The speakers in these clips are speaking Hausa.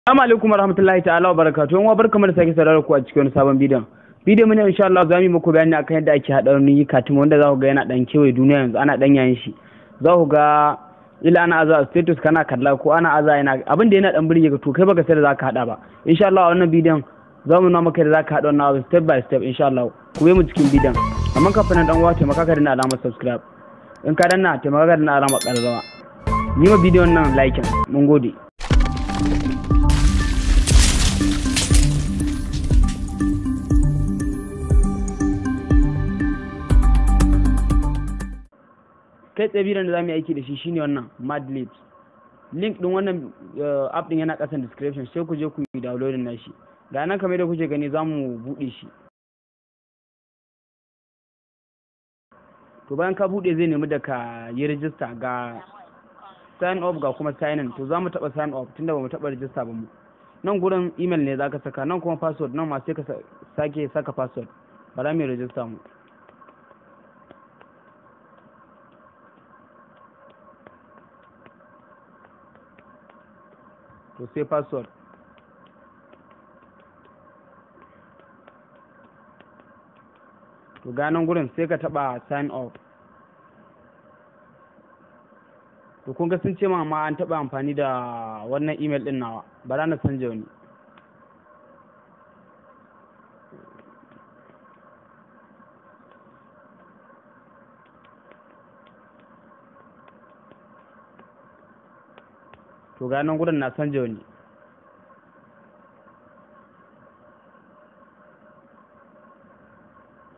Assalamu alaikum warahmatullahi ta'ala wabarakatuh. Wa barkamu da sake saurara ku a cikin wani sabon bidiyon. Bidiyon mun insha Allah za mu yi muku bayani akan yadda ake hada wani katin wanda za ku ga yana dan kewaye duniya yanzu ana dan yayin shi. Za ku ga ila ana aza status kana kalla ko ana aza yana abin da yana dan burge ka to kai baka sai da zaka hada ba. Insha Allah wannan bidiyon za mu nuna maka da zaka hada wannan step by step insha Allah. Ku bi mu cikin bidiyon. Amma kafin nan dan uwa taimaka ka danna alamar subscribe. In ka danna taimaka ka danna alamar ƙararrawa. Yi ma bidiyon nan like. Mun gode. Kai tsaye bidiyon da za mu yi aiki da shi shine wannan madlifz. Link din wannan app din yana kasan description, sai ku je ku yi downloading nashi. Ga nan kamar da kuke gani za mu buɗe shi. To bayan ka buɗe zai nemi da ka yi register ga sign up ga kuma sign in. To za mu taɓa sign up tunda ba mu taɓa register ba mu. Nan gurin email ne za ka saka, nan kuma password, nan ma sai ka sake saka password. Ba za mu yi register mu. To sai password. To ganin gurin sai ka taba sign up. To kun ga sun ce ma amma an taba amfani da wannan email din nawa, bara na sanja wani. To ganin gurin na sanja wani.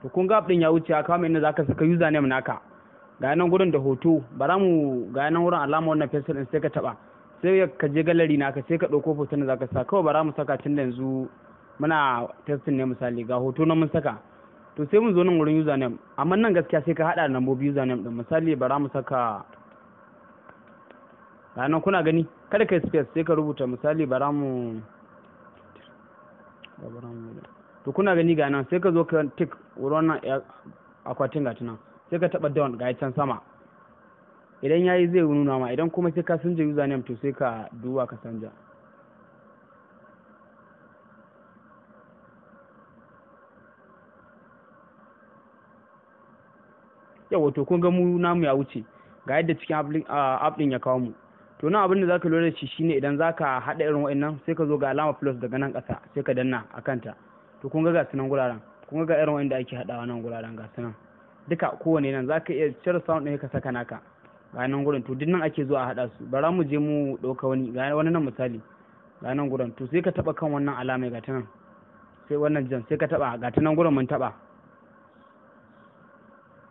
To kun ga din ya wuce aka kama inda zaka saka username naka. Ga nan gurin da hoto, bara mu ga nan wurin alama wannan pencil din sai ka taba. Sai ka je gallery naka sai ka dauko hoton da zaka saka. Kawai bara mu saka tun da yanzu muna testing ne misali ga hoto nan mun saka. To sai mun zo nan wurin username. Amma nan gaskiya sai ka hada da lambobi username din. Misali bara mu saka nan kuna gani kada kai space sai ka rubuta misali bara mu to kuna gani ga nan sai ka zo ka tick wurin nan akwatin ga tunan sai ka taba down ga can sama idan yayi zai nuna ma idan kuma sai ka sanja username to sai ka duba ka sanja yawa to kun ga mu namu ya wuce ga yadda cikin app din ya kawo mu. To nan abin da zaka lura da shi shine idan zaka hada irin wa'annan sai ka zo ga alama plus daga nan ƙasa sai ka danna akan ta. To kun ga sunan guraren, kun ga irin wa'anda ake hadawa nan guraren ga sunan. Duka kowane nan zaka iya cire sound ɗin ka saka naka. Ga nan gurin to duk nan ake zuwa a hada su. Bara mu je mu dauka wani ga wani nan misali. Ga nan gurin to sai ka taba kan wannan alama ga ta nan. Sai wannan jan sai ka taba ga ta nan gurin mun taba.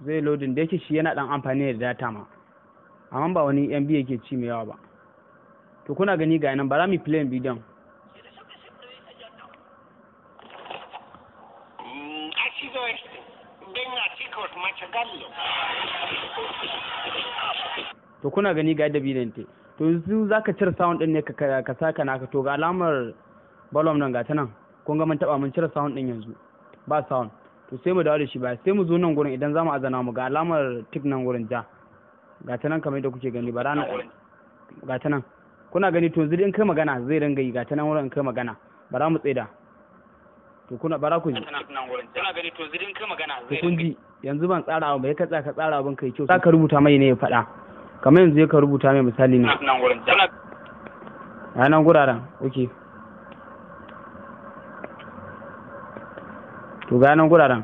Zai loading da yake shi yana dan amfani da data ma. Amma ba wani MB yake ci mai yawa ba. To kuna gani ga nan bara mu play bidiyon. To kuna gani ga yadda bidiyon te. To yanzu zaka cire sound din ne ka saka naka to ga alamar volume nan ga ta nan. Kun ga mun taba mun cire sound din yanzu. Ba sound. To sai mu dawo da shi ba sai mu zo nan gurin idan zamu azana mu ga alamar tick nan gurin ja. Ga ta nan kamar yadda kuke gani bara na ga ta nan kuna gani to yanzu in kai magana zai ringa yi ga ta nan wurin in kai magana bara mu tsaida to kuna bara ku ji kuna gani to yanzu in kai magana zai kun ji yanzu ban tsara abu bai ka tsaka tsara abin kai kyau zaka rubuta mai ne ya faɗa kamar yanzu ka rubuta mai misali ne nan guraren okay to ga nan guraren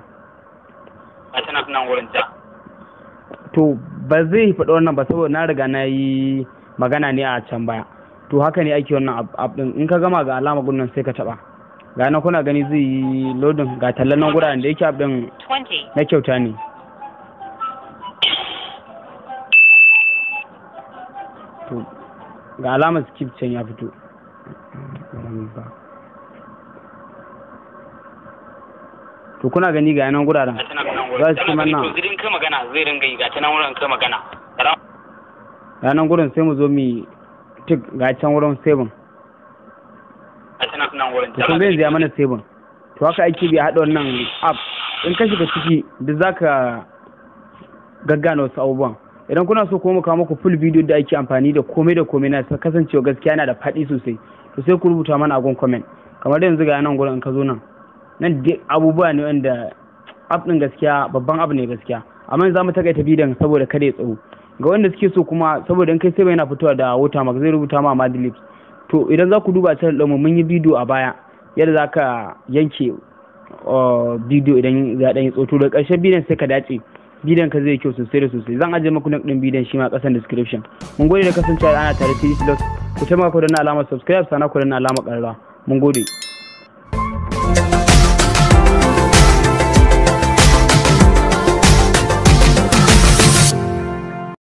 a ta nan wurin ja to ba zai faɗi wannan ba saboda na riga na yi magana ne a can baya to haka ne ake wannan app din in ka gama ga alama gunnan sai ka taba ga nan kuna gani zai yi loading ga tallan nan guraren da yake app din na kyauta ne to ga alama skip can ya fito to kuna gani ga nan guraren za su kuma nan zirin kai magana zai ringa yi ga ta nan wurin kai magana ga nan gurin sai mu zo mu tik ga can wurin 7 a ta nan wurin to kun ga yanzu ya mana 7 to haka ake bi hada wannan app in ka shiga ciki duk zaka gaggana wasu abubuwan idan kuna so kuma mu kawo muku full video da ake amfani da komai da komai na kasancewa gaskiya yana da faɗi sosai, to sai ku rubuta mana a gun comment. Kamar da yanzu ga nan gurin in ka zo nan duk abubuwa ne wanda app din gaskiya babban abu ne gaskiya, amma za mu takaita bidiyon saboda kada ya tsawo. Ga wanda suke so kuma saboda in kai sai yana fitowa da watermark zai rubuta ma madlifz. To idan za ku duba channel ɗinmu mun yi bidiyo a baya yadda za ka yanke bidiyo idan ya ɗan yi tsoto, da ƙarshen bidiyon sai ka dace bidiyon ka zai kyau sosai da sosai. Zan ajiye maku link ɗin bidiyon shi ma ƙasan description. Mun gode da kasancewa ana tare da ku taimaka ku danna alamar subscribe, sana ku danna alamar ƙararrawa. Mun gode.